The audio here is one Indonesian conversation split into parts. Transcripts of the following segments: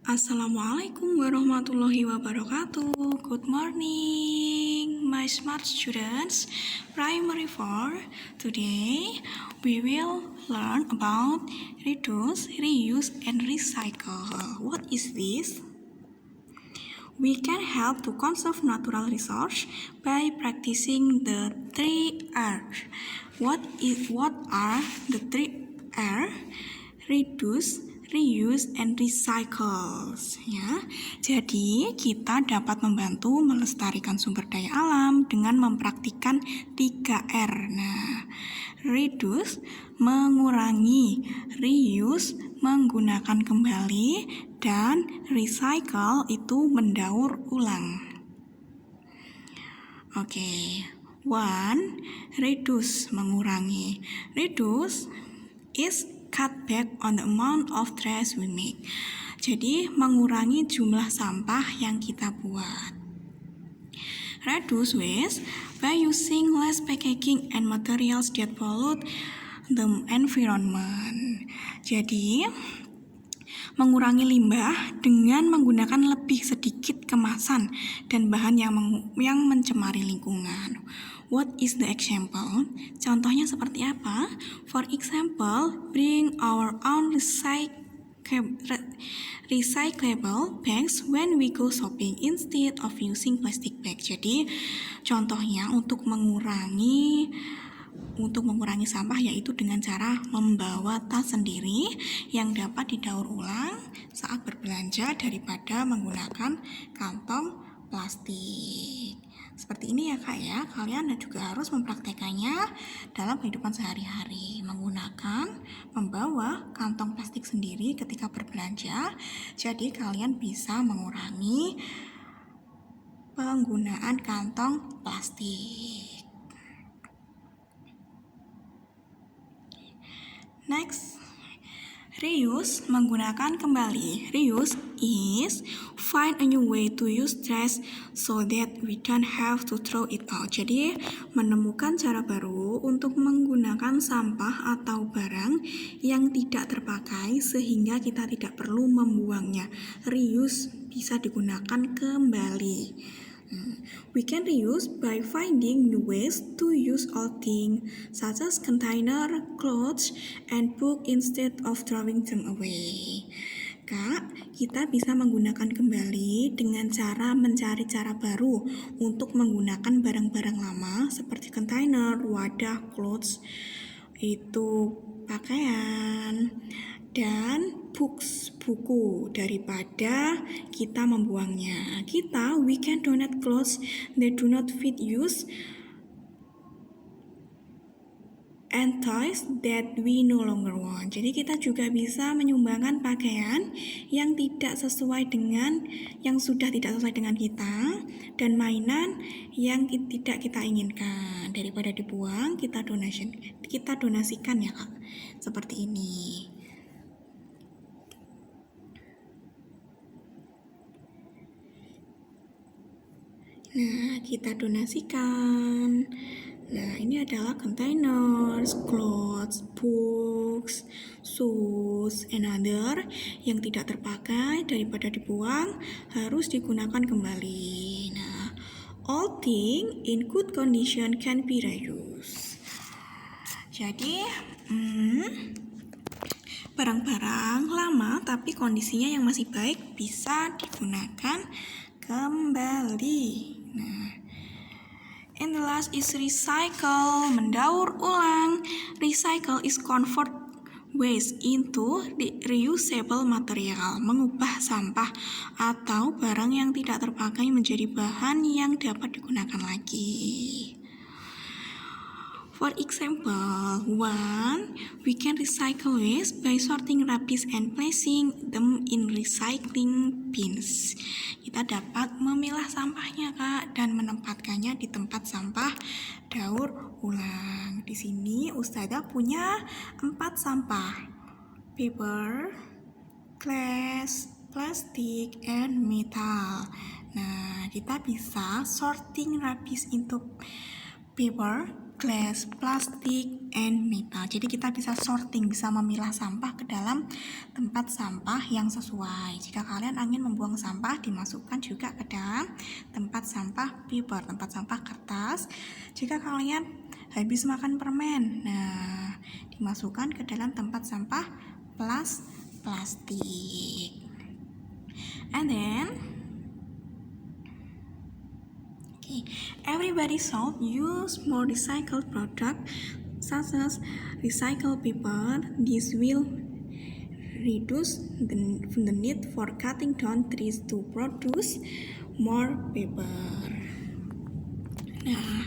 Assalamualaikum warahmatullahi wabarakatuh. Good morning, my smart students. Primary 4. Today, we will learn about reduce, reuse, and recycle. What is this? We can help to conserve natural resource by practicing the 3R. What are the 3R? Reduce, reuse, and recycle. Ya, jadi kita dapat membantu melestarikan sumber daya alam dengan mempraktikkan 3R. Nah, reduce mengurangi, reuse menggunakan kembali, dan recycle itu mendaur ulang. Oke. 1. Reduce mengurangi. Reduce is cut back on the amount of trash we make. Jadi mengurangi jumlah sampah yang kita buat. Reduce waste by using less packaging and materials that pollute the environment. Jadi mengurangi limbah dengan menggunakan lebih sedikit kemasan dan bahan yang mencemari lingkungan. What is the example? Contohnya seperti apa? For example, bring our own recyclable bags when we go shopping instead of using plastic bag. Jadi, contohnya untuk mengurangi sampah yaitu dengan cara membawa tas sendiri yang dapat didaur ulang saat berbelanja daripada menggunakan kantong plastik. Seperti ini ya Kak ya, kalian juga harus mempraktekannya dalam kehidupan sehari-hari, membawa kantong plastik sendiri ketika berbelanja. Jadi kalian bisa mengurangi penggunaan kantong plastik. Next, reuse menggunakan kembali. Reuse is find a new way to use trash so that we don't have to throw it out. Jadi, menemukan cara baru untuk menggunakan sampah atau barang yang tidak terpakai sehingga kita tidak perlu membuangnya. Reuse bisa digunakan kembali. We can reuse by finding new ways to use old things such as container, clothes, and book instead of throwing them away. Kak, kita bisa menggunakan kembali dengan cara mencari cara baru untuk menggunakan barang-barang lama seperti container, wadah, clothes, itu pakaian, dan buku daripada kita membuangnya. We can donate clothes that do not fit use and toys that we no longer want. Jadi kita juga bisa menyumbangkan pakaian yang sudah tidak sesuai dengan kita dan mainan yang tidak kita inginkan. Daripada dibuang, kita donasikan ya Kak. Seperti ini. Nah, kita donasikan. Nah, ini adalah containers, clothes, books, shoes, and other yang tidak terpakai. Daripada dibuang, harus digunakan kembali. Nah, all things in good condition can be reused. Jadi, barang-barang lama tapi kondisinya yang masih baik bisa digunakan kembali. Nah, and the last is recycle, mendaur ulang. Recycle is convert waste into reusable material, mengubah sampah atau barang yang tidak terpakai menjadi bahan yang dapat digunakan lagi. For example, 1. We can recycle waste by sorting rubbish and placing them in recycling bins. Kita dapat memilah sampahnya Kak dan menempatkannya di tempat sampah daur ulang. Di sini Ustazah punya 4 sampah: paper, glass, plastic, and metal. Nah, kita bisa sorting rubbish into paper, glass, plastik, and metal. Jadi kita bisa sorting, bisa memilah sampah ke dalam tempat sampah yang sesuai. Jika kalian ingin membuang sampah, dimasukkan juga ke dalam tempat sampah paper, tempat sampah kertas. Jika kalian habis makan permen, nah dimasukkan ke dalam tempat sampah plastik. And then everybody should use more recycled products such as recycled paper. This will reduce the need for cutting down trees to produce more paper. Nah,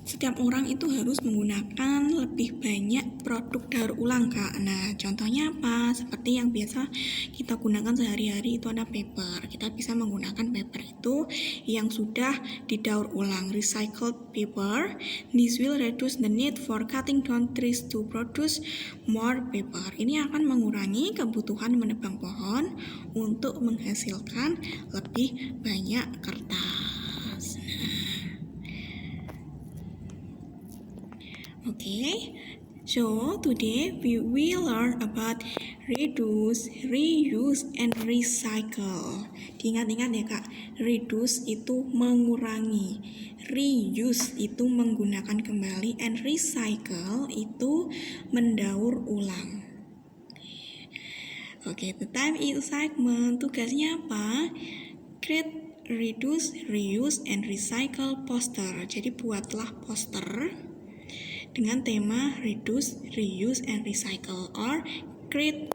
setiap orang itu harus menggunakan lebih banyak produk daur ulang, Kak. Nah, contohnya apa? Seperti yang biasa kita gunakan sehari-hari itu ada paper. Kita bisa menggunakan paper itu yang sudah didaur ulang, recycled paper. This will reduce the need for cutting down trees to produce more paper. Ini akan mengurangi kebutuhan menebang pohon untuk menghasilkan lebih banyak kertas. Okay, so today we will learn about reduce, reuse, and recycle. Diingat-ingat ya Kak, reduce itu mengurangi, reuse itu menggunakan kembali, and recycle itu mendaur ulang. Oke, the time is segment. Tugasnya apa? Create, reduce, reuse, and recycle poster. Jadi buatlah poster dengan tema reduce, reuse, and recycle, or create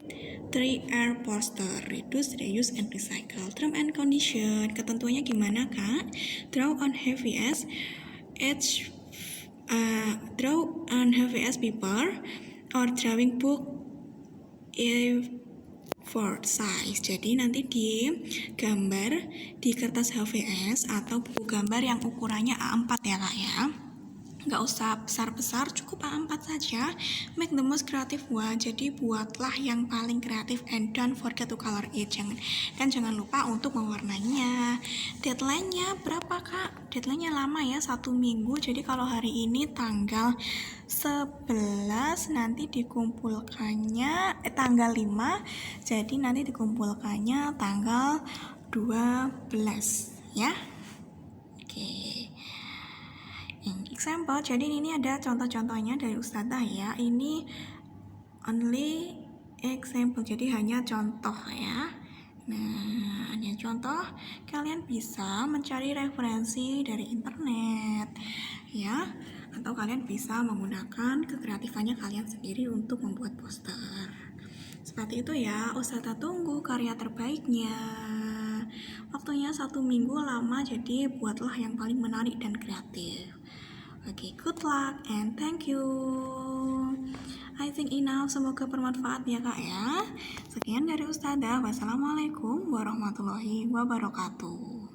3R poster, reduce, reuse, and recycle. Term and condition, ketentuannya gimana Kak? Draw on heavy as paper or drawing book A4 size. Jadi nanti digambar di kertas HVS atau buku gambar yang ukurannya A4 ya Kak ya. Nggak usah besar-besar, cukup A4 saja. Make the most creative one. Jadi buatlah yang paling kreatif and don't forget to color it. Jangan lupa untuk mewarnainya. Deadline-nya berapa Kak? Deadline-nya lama ya, 1 minggu. Jadi kalau hari ini tanggal 11 nanti dikumpulkannya tanggal 5. Jadi nanti dikumpulkannya tanggal 12 ya. Oke. Example, jadi ini ada contoh-contohnya dari Ustadzah ya. Ini only example, jadi hanya contoh ya. Nah, hanya contoh, kalian bisa mencari referensi dari internet ya, atau kalian bisa menggunakan kekreatifannya kalian sendiri untuk membuat poster. Seperti itu ya, Ustadzah tunggu karya terbaiknya. Waktunya 1 minggu lama, jadi buatlah yang paling menarik dan kreatif. Okay, good luck and thank you. I think enough, semoga bermanfaat ya Kak ya. Sekian dari Ustadzah. Wassalamualaikum warahmatullahi wabarakatuh.